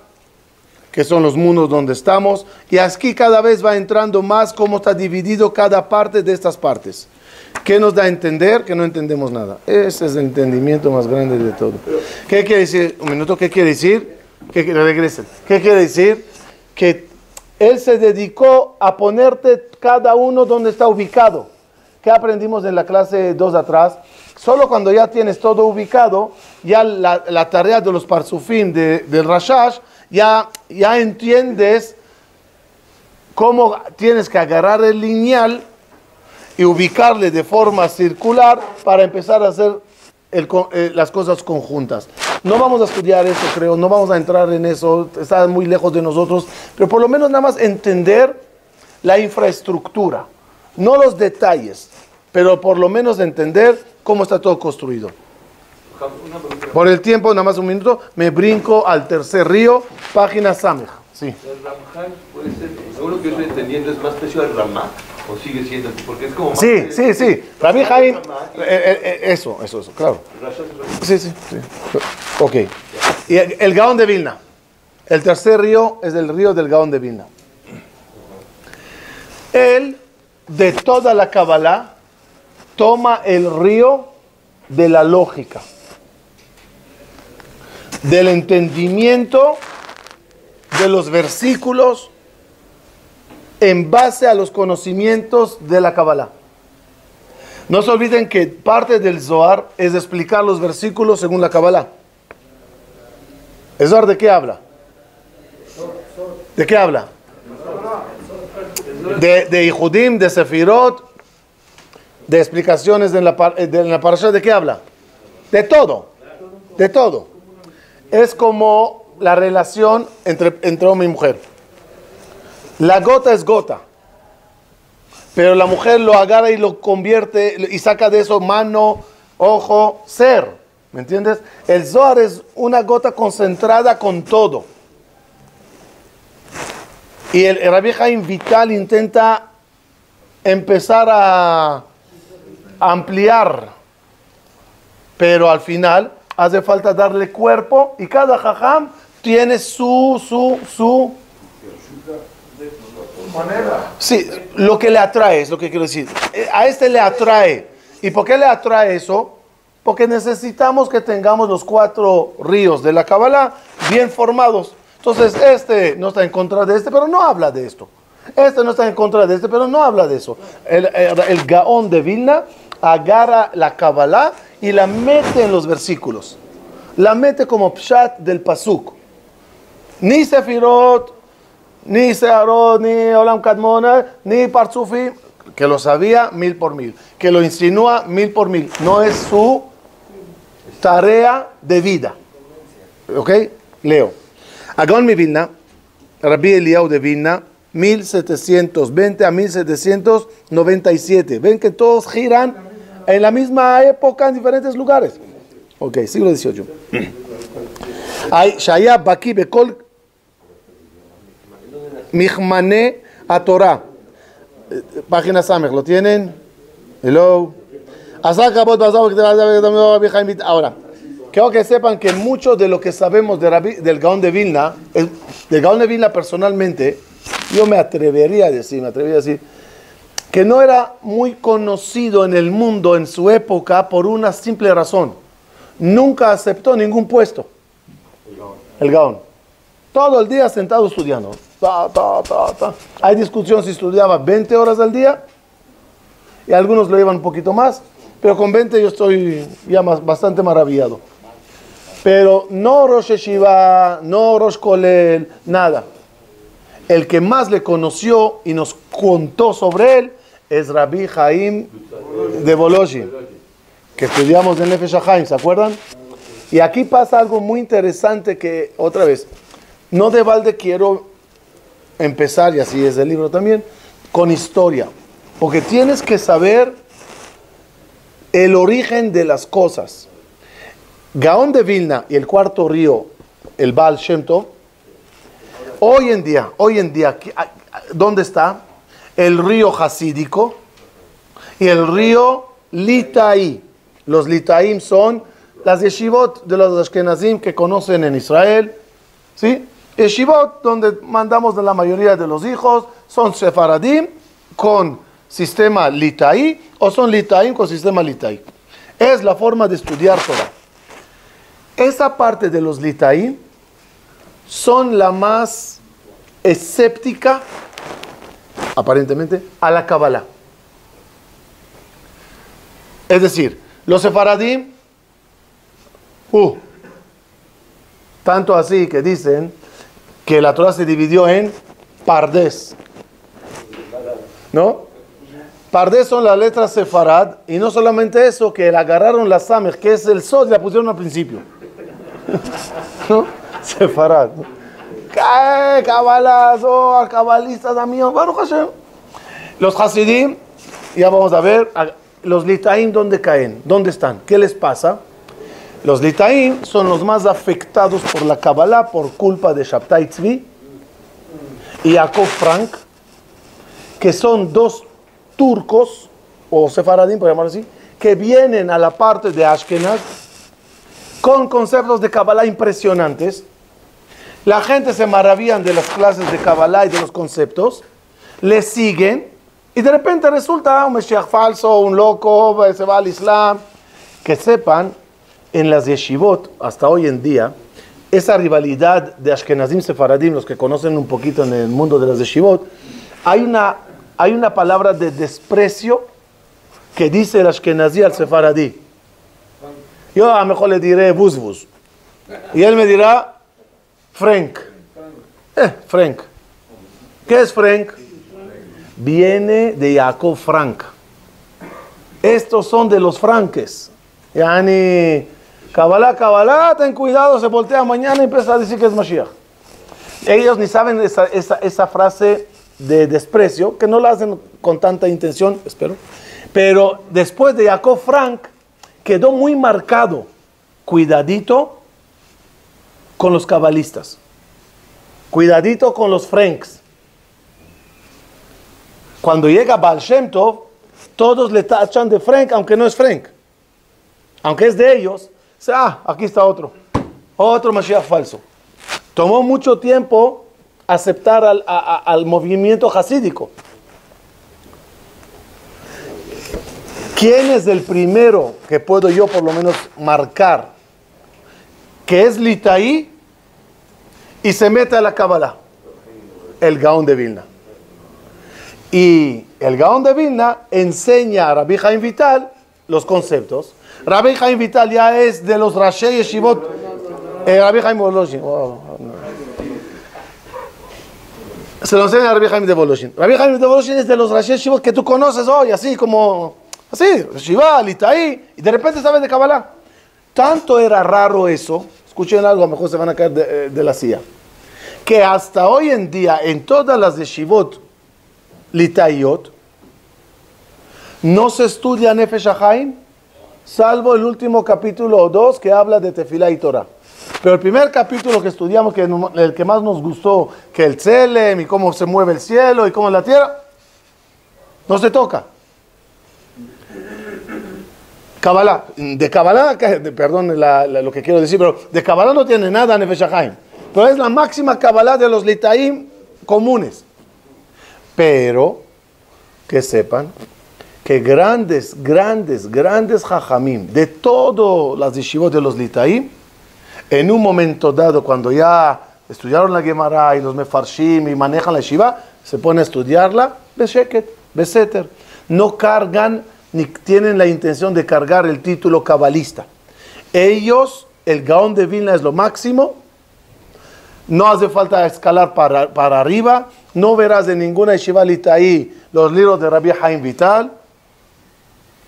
que son los mundos donde estamos. Y aquí cada vez va entrando más cómo está dividido cada parte de estas partes. ¿Qué nos da a entender? Que no entendemos nada. Ese es el entendimiento más grande de todo. ¿Qué quiere decir? Un minuto, ¿qué quiere decir? Regresen. ¿Qué quiere decir? Que él se dedicó a ponerte cada uno donde está ubicado. ¿Qué aprendimos en la clase 2 atrás? Solo cuando ya tienes todo ubicado, ya la tarea de los parsufim del Rashash, ya entiendes cómo tienes que agarrar el lineal y ubicarle de forma circular para empezar a hacer las cosas conjuntas. No vamos a estudiar eso, creo, no vamos a entrar en eso, está muy lejos de nosotros, pero por lo menos nada más entender la infraestructura, no los detalles, pero por lo menos entender cómo está todo construido. Por el tiempo, nada más un minuto, me brinco al tercer río, página Samech. Sí. El Ramjal puede ser, según lo que yo estoy entendiendo, es más precio del Ramá, o sigue siendo, porque es como más Sí. Rabbi Haim, eso, claro. Sí. Ok. Y el Gaón de Vilna. El tercer río es el río del Gaón de Vilna. Él, de toda la Kabbalah, toma el río de la lógica, del entendimiento de los versículos en base a los conocimientos de la Kabbalah. No se olviden que parte del Zohar es explicar los versículos según la Kabbalah. ¿El Zohar de qué habla? ¿De qué habla? De Ihudim, de Sefirot, de explicaciones en la parasha. ¿De qué habla? De todo. De todo. Es como la relación entre hombre y mujer. La gota es gota, pero la mujer lo agarra y lo convierte y saca de eso mano, ojo, ser. ¿Me entiendes? El Zohar es una gota concentrada con todo. Y el Rabbi Haim Vital intenta empezar a ampliar, pero al final hace falta darle cuerpo y cada jajam tiene su manera. Sí, lo que le atrae es lo que quiero decir. A este le atrae. ¿Y por qué le atrae eso? Porque necesitamos que tengamos los 4 ríos de la Kabbalah bien formados. Entonces, este no está en contra de este, pero no habla de esto. Este no está en contra de este, pero no habla de eso. El Gaón de Vilna agarra la Kabbalah y la mete en los versículos. La mete como pshat del pasuk. Ni Sefirot, ni Searot, ni Olam Kadmona, ni Parzufi, que lo sabía 1000 por 1000, que lo insinúa 1000 por 1000. No es su tarea de vida. ¿Ok? Leo. Gaón de Vilna, Rabbi Eliyahu de Vilna, 1720 a 1797. Ven que todos giran en la misma época en diferentes lugares. Ok, siglo XVIII. Hay Shaya Baki Bekol Mihmane a Torah. Página Samech, ¿lo tienen? Hello. Ahora, quiero que sepan que mucho de lo que sabemos del Gaón de Vilna, del Gaón de Vilna personalmente, yo me atrevería a decir, que no era muy conocido en el mundo en su época por una simple razón. Nunca aceptó ningún puesto. El Gaón. Todo el día sentado estudiando. Hay discusión si estudiaba 20 horas al día y algunos lo llevan un poquito más, pero con 20 yo estoy ya bastante maravillado. Pero no Rosh Yeshiva, no Rosh Kolel, nada. El que más le conoció y nos contó sobre él es Rabbi Haim de Volozhin, que estudiamos en Nefesh HaChaim, ¿se acuerdan? Y aquí pasa algo muy interesante que, otra vez, no de balde quiero empezar, y así es el libro también, con historia. Porque tienes que saber el origen de las cosas. Gaón de Vilna y el cuarto río, el Baal Shem Tov, hoy en día, ¿dónde está? El río Hasídico y el río Litaí. Los Litaim son las yeshivot de los Ashkenazim que conocen en Israel, ¿sí? Yeshivot donde mandamos de la mayoría de los hijos, son Sefaradim con sistema litaí o son litaín con sistema litaí. Es la forma de estudiar Torah. Esa parte de los litaí son la más escéptica, aparentemente, a la Kabbalah. Es decir, los sefaradim, tanto así que dicen que la Torah se dividió en pardes, ¿no? Pardes son las letras sefarad, y no solamente eso, que le agarraron la samech, que es el sod, y la pusieron al principio. ¿No? Sefarad. Kabbalah, Zohar, kabalistas, amigos, Baruch Hashem. Los hasidim, ya vamos a ver, los litaim, ¿dónde caen? ¿Dónde están? ¿Qué les pasa? Los litaim son los más afectados por la Kabbalah por culpa de Shabtai Tzvi y Yaakov Frank, que son dos turcos, o sefaradim, por llamarlo así, que vienen a la parte de Ashkenaz con conceptos de Kabbalah impresionantes. La gente se maravillan de las clases de Kabbalah y de los conceptos, le siguen, y de repente resulta un Mesías falso, un loco, se va al Islam. Que sepan, en las yeshivot, hasta hoy en día, esa rivalidad de Ashkenazim Sefaradim, los que conocen un poquito en el mundo de las yeshivot, hay una palabra de desprecio que dice el Ashkenazí al Sefaradí. Yo a lo mejor le diré Buzbuz, y él me dirá Frank. Frank. ¿Qué es Frank? Viene de Yaakov Frank. Estos son de los franques. Yani, Kabbalah, ten cuidado, se voltea mañana y empieza a decir que es Mashiach. Ellos ni saben esa frase de desprecio, que no la hacen con tanta intención, espero. Pero después de Yaakov Frank, quedó muy marcado. Cuidadito con los cabalistas. Cuidadito con los franks. Cuando llega Baal Shem Tov, todos le tachan de Frank, aunque no es Frank. Aunque es de ellos, aquí está otro Mashiach falso. Tomó mucho tiempo aceptar al movimiento hasídico. ¿Quién es el primero que puedo yo por lo menos marcar que es litaí y se mete a la Kabbalah? El Gaón de Vilna. Y el Gaón de Vilna enseña a Rabbi Chaim Vital los conceptos. Rabbi Chaim Vital ya es de los Rashei Yeshivot. Rabbi Chaim Voloshin. Se lo enseña a Rabbi Chaim de Voloshin. Rabbi Chaim de Voloshin es de los Rashei Yeshivot que tú conoces hoy, así como, así, Shiva, Litaí, y de repente sabes de Kabbalah. Tanto era raro eso, escuchen algo, a lo mejor se van a caer de la silla, que hasta hoy en día, en todas las Yeshivot Litaiot, no se estudia Nefesh HaChaim, salvo el último capítulo o 2 que habla de Tefilá y Torah. Pero el primer capítulo que estudiamos, que el que más nos gustó, que el Tselem y cómo se mueve el cielo y cómo es la tierra, no se toca. Kabbalah, de Kabbalah, perdón lo que quiero decir, pero de Kabbalah no tiene nada Nefesh HaChaim. Pero es la máxima Kabbalah de los Litaim comunes. Pero, que sepan, que grandes Jajamim, de todas las yeshivot de los Litaim, en un momento dado, cuando ya estudiaron la Gemara y los Mefarshim y manejan la yeshiva, se pone a estudiarla, Besheket, Beseter. No cargan, ni tienen la intención de cargar el título cabalista. Ellos, el Gaón de Vilna es lo máximo, no hace falta escalar para arriba, no verás de ninguna yeshiva litaí los libros de Rabbi Chaim Vital,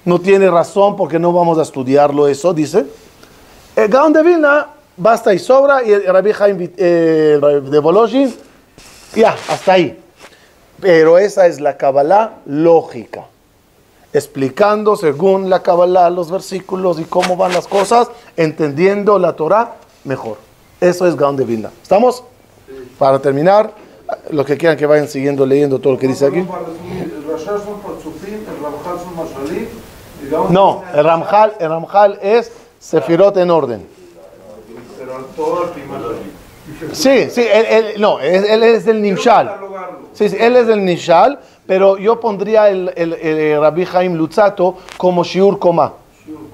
no tiene razón porque no vamos a estudiarlo eso, dice. El Gaón de Vilna basta y sobra, y el Rabbi Chaim de Voloshin, ya, hasta ahí. Pero esa es la Kabbalah lógica, explicando según la Kabbalah los versículos y cómo van las cosas, entendiendo la Torah mejor. Eso es Gaón de Vilna. ¿Estamos? Para terminar, los que quieran que vayan siguiendo leyendo todo lo que dice aquí. No, el Ramjal es Sefirot en orden. Sí, él es del Nimshal. Sí, él es del Nimshal, pero yo pondría el Rabbi Chaim Luzzatto como Shiur Koma.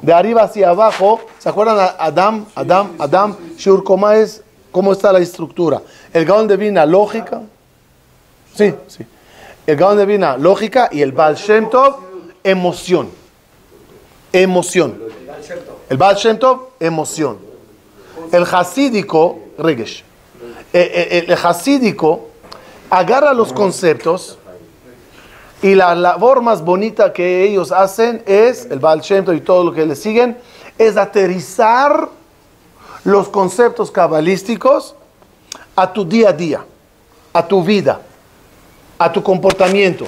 De arriba hacia abajo, ¿se acuerdan? Adam, Shiur Koma es cómo está la estructura. El Gaón de Vilna, lógica. Sí. El Gaón de Vilna, lógica, y el Baal Shem Tov, emoción. El Baal Shem Tov, emoción. El hasídico, Regesh. El hasídico agarra los conceptos y la labor más bonita que ellos hacen es, el Baal Shem Tov y todo lo que le siguen, es aterrizar los conceptos cabalísticos a tu día a día, a tu vida, a tu comportamiento.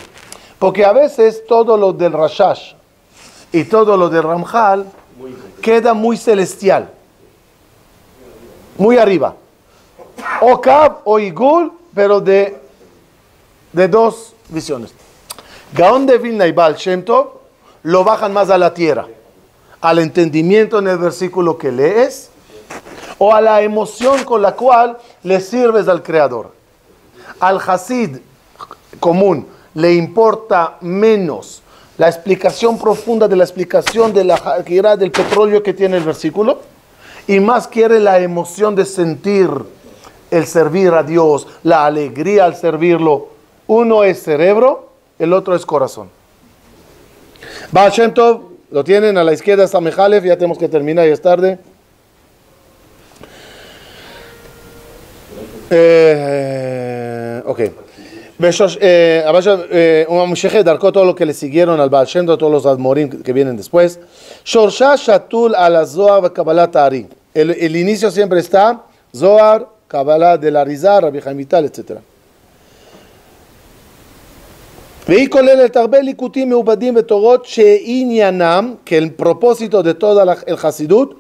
Porque a veces todo lo del Rashash y todo lo del Ramjal queda muy celestial, muy arriba. O Kab o Igul, pero de dos visiones. Gaón de Vilna y Baal Shem Tov lo bajan más a la tierra, al entendimiento en el versículo que lees, o a la emoción con la cual le sirves al Creador. Al Hasid común le importa menos la explicación profunda de la explicación de la del petróleo que tiene el versículo, y más quiere la emoción de sentir el servir a Dios, la alegría al servirlo. Uno es cerebro, el otro es corazón. Baal Shem Tov, lo tienen a la izquierda, está Mejalef, ya tenemos que terminar, ya es tarde. Ok. Darko, todo lo que le siguieron al Baal Shem Tov, todos los Admorim que vienen después. Shorsha Shatul al Zohar Kabbalah Ta'ari. El inicio siempre está Zohar, Kabbalah del Arizal, Rabbi Chaim Vital, etc. Veí kolel el tarbel likutim meubadim betorot she'inyanam, que el propósito de toda el Hasidut,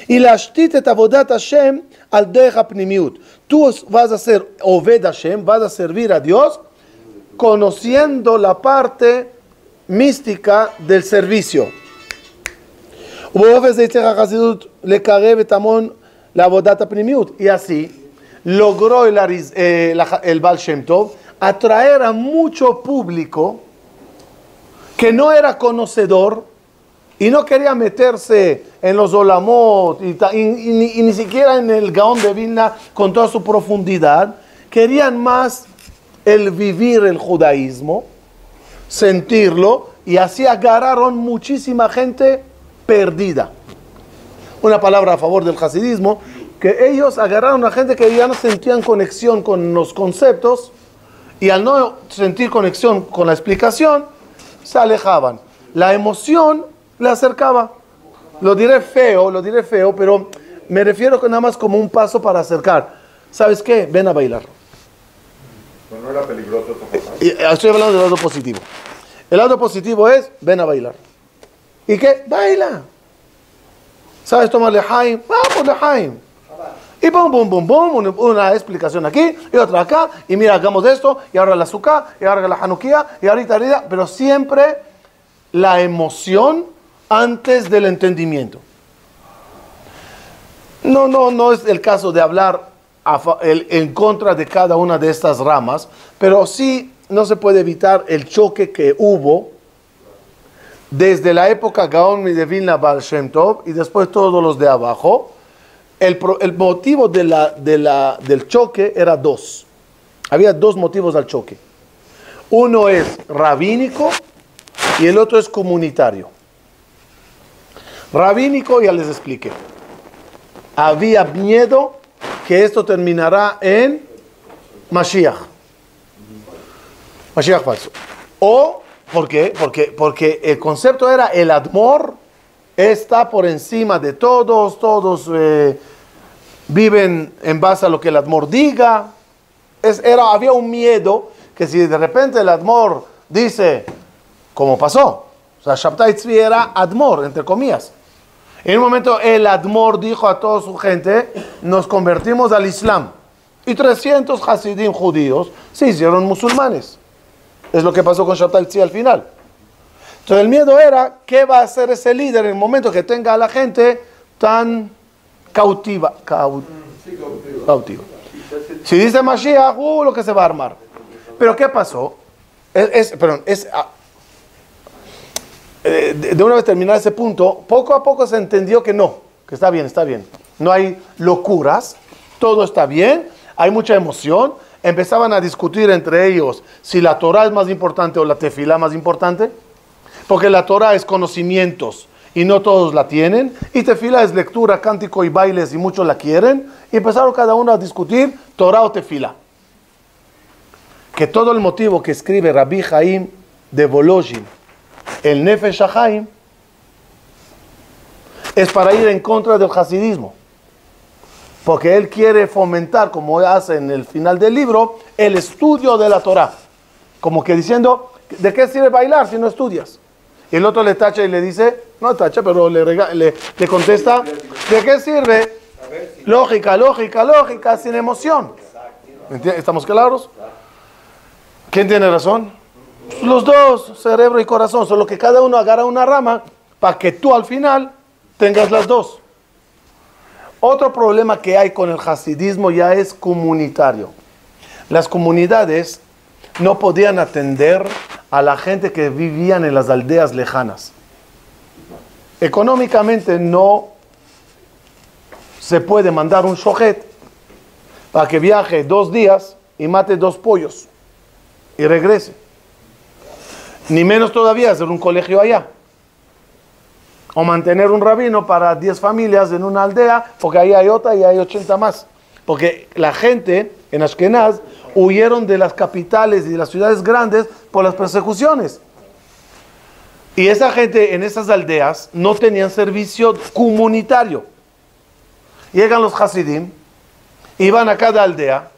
y la shtit et avodat Hashem al derech hapnimiut. Tú vas a ser Oved Hashem, vas a servir a Dios conociendo la parte mística del servicio. Y así logró el Baal Shem Tov atraer a mucho público que no era conocedor y no quería meterse en los olamot y ni siquiera en el Gaón de Vilna con toda su profundidad. Querían más el vivir el judaísmo, sentirlo, y así agarraron muchísima gente perdida. Una palabra a favor del hasidismo, que ellos agarraron a gente que ya no sentían conexión con los conceptos, y al no sentir conexión con la explicación, se alejaban. La emoción le acercaba. Lo diré feo, pero me refiero que nada más como un paso para acercar. ¿Sabes qué? Ven a bailar. Pero no era peligroso. Estoy hablando del lado positivo. El lado positivo es, ven a bailar. ¿Y qué? Baila. ¿Sabes tomar lejaim? Vamos, lejaim. Y bum, una explicación aquí y otra acá, y mira, hagamos esto, y ahora la azúcar, y ahora la hanukkah, y ahorita, pero siempre la emoción antes del entendimiento. No es el caso de hablar en contra de cada una de estas ramas, pero sí no se puede evitar el choque que hubo desde la época Gaón de Vilna Baal Shem Tov y después todos los de abajo. El motivo del choque era dos. Había dos motivos al choque. Uno es rabínico y el otro es comunitario. Rabínico, ya les expliqué. Había miedo que esto terminará en Mashiach. Mashiach falso. ¿O por qué? Porque el concepto era el Admor está por encima de todos viven en base a lo que el Admor diga. Había un miedo que si de repente el Admor dice, como pasó, o sea, Shabtai Tzvi era Admor, entre comillas. En un momento el Admor dijo a toda su gente, nos convertimos al Islam. Y 300 Hasidim judíos se hicieron musulmanes. Es lo que pasó con Shabtai Tzvi al final. Entonces el miedo era, ¿qué va a hacer ese líder en el momento que tenga a la gente tan cautiva? Si dice Mashiach, lo que se va a armar. Pero ¿qué pasó? Perdón, de una vez terminar ese punto, poco a poco se entendió que no, que está bien, está bien. No hay locuras, todo está bien, hay mucha emoción. Empezaban a discutir entre ellos si la Torah es más importante o la tefilá más importante, porque la Torah es conocimientos y no todos la tienen, y tefilá es lectura, cántico y bailes y muchos la quieren, y empezaron cada uno a discutir Torah o tefilá. Que todo el motivo que escribe Rabbi Haim de Volozhin, el Nefesh HaChaim, es para ir en contra del hasidismo. Porque él quiere fomentar, como hace en el final del libro, el estudio de la Torah. Como que diciendo, ¿de qué sirve bailar si no estudias? Y el otro le tacha y le dice, no tacha, pero le contesta, ¿de qué sirve? Lógica, lógica, lógica, sin emoción. ¿Estamos claros? ¿Quién tiene razón? Los dos, cerebro y corazón, solo que cada uno agarra una rama para que tú al final tengas las dos. Otro problema que hay con el hasidismo ya es comunitario. Las comunidades no podían atender a la gente que vivían en las aldeas lejanas. Económicamente no se puede mandar un shohet para que viaje 2 días y mate 2 pollos y regrese. Ni menos todavía hacer un colegio allá. O mantener un rabino para 10 familias en una aldea, porque ahí hay otra y hay 80 más. Porque la gente en Ashkenaz huyeron de las capitales y de las ciudades grandes por las persecuciones. Y esa gente en esas aldeas no tenían servicio comunitario. Llegan los Hasidim, y van a cada aldea,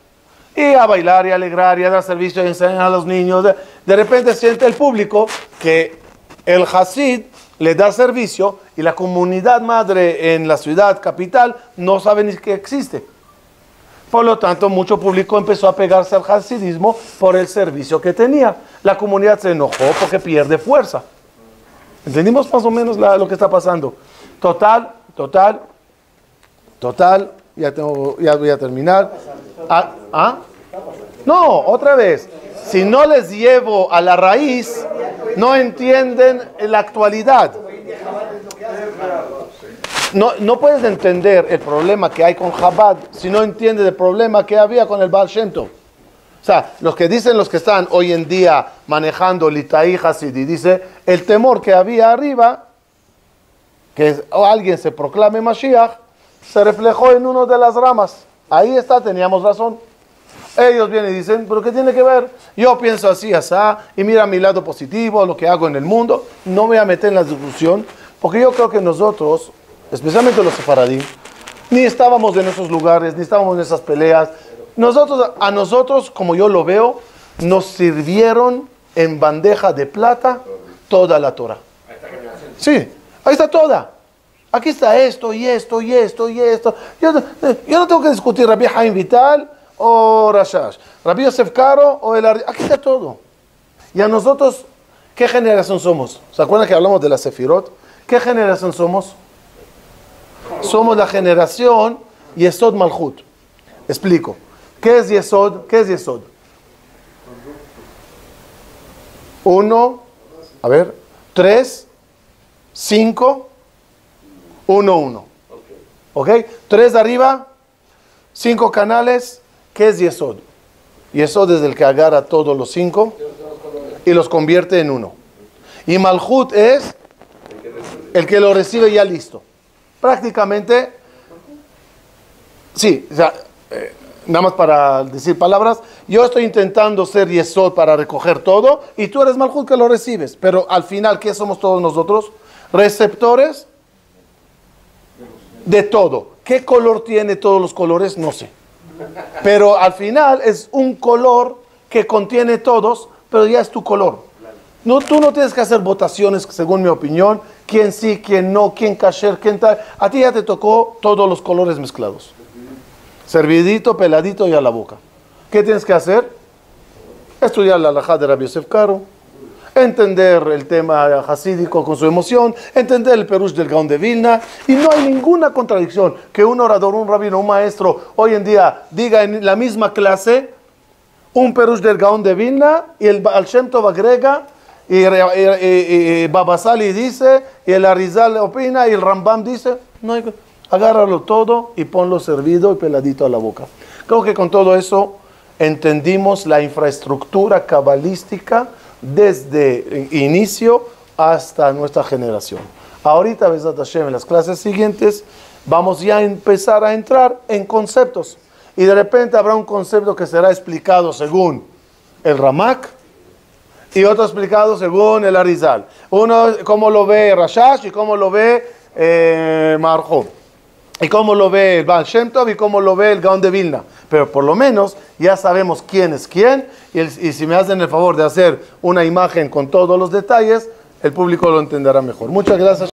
y a bailar y a alegrar y a dar servicio y enseñar a los niños. De repente siente el público que el Hasid le da servicio y la comunidad madre en la ciudad capital no sabe ni que existe. Por lo tanto, mucho público empezó a pegarse al hasidismo por el servicio que tenía. La comunidad se enojó porque pierde fuerza. ¿Entendimos más o menos lo que está pasando? Total, ya voy a terminar. No, otra vez. Si no les llevo a la raíz, no entienden la actualidad. No puedes entender el problema que hay con Chabad si no entiendes el problema que había con el Baal Shem Tov. O sea, los que están hoy en día manejando Litai Hasidi, dice, el temor que había arriba, que alguien se proclame Mashiach, se reflejó en una de las ramas. Ahí está, teníamos razón. Ellos vienen y dicen, ¿pero qué tiene que ver? Yo pienso así, y mira mi lado positivo, lo que hago en el mundo. No me voy a meter en la discusión, porque yo creo que nosotros, especialmente los sefaradí, ni estábamos en esos lugares, ni estábamos en esas peleas. A nosotros, como yo lo veo, nos sirvieron en bandeja de plata toda la Torah. Sí, ahí está toda. Aquí está esto, y esto, y esto, y esto. Yo no tengo que discutir Rabbi Haim Vital o Rashash, Rabbi Yosef Karo o el Ari. Aquí está todo. Y a nosotros, ¿qué generación somos? ¿Se acuerdan que hablamos de la Sefirot? ¿Qué generación somos? Somos la generación Yesod Malchut. Explico. ¿Qué es Yesod? ¿Qué es Yesod? 1, 3, 5, 1, 1. ¿Ok? 3 de arriba, 5 canales. ¿Qué es Yesod? Yesod es el que agarra todos los 5 y los convierte en 1. Y Malchut es el que lo recibe ya listo. Prácticamente, sí, o sea, nada más para decir palabras, yo estoy intentando ser Yesod para recoger todo y tú eres Malchut que lo recibes. Pero al final, ¿qué somos todos nosotros? Receptores de todo. ¿Qué color tiene todos los colores? No sé. Pero al final es un color que contiene todos, pero ya es tu color. No, tú no tienes que hacer votaciones según mi opinión, quién sí, quién no, quién kasher, quién tal. A ti ya te tocó todos los colores mezclados. Servidito, peladito y a la boca. ¿Qué tienes que hacer? Estudiar la halajá de Rabbi Yosef Karo, entender el tema hasídico con su emoción, entender el Perush del Gaón de Vilna, y no hay ninguna contradicción que un orador, un rabino, un maestro, hoy en día diga en la misma clase un Perush del Gaón de Vilna, y el Baal Shem Tov agrega, y Baba Sali dice, y el Arizal opina, y el Rambam dice, no hay, agárralo todo y ponlo servido y peladito a la boca. Creo que con todo eso entendimos la infraestructura cabalística desde inicio hasta nuestra generación. Ahorita, Besat Hashem, en las clases siguientes, vamos ya a empezar a entrar en conceptos. Y de repente habrá un concepto que será explicado según el Ramak y otro explicado según el Arizal. Uno, cómo lo ve Rashash y cómo lo ve Marjo. Y cómo lo ve el Baal Shem Tov y cómo lo ve el Gaón de Vilna. Pero por lo menos ya sabemos quién es quién. Y si me hacen el favor de hacer una imagen con todos los detalles, el público lo entenderá mejor. Muchas gracias.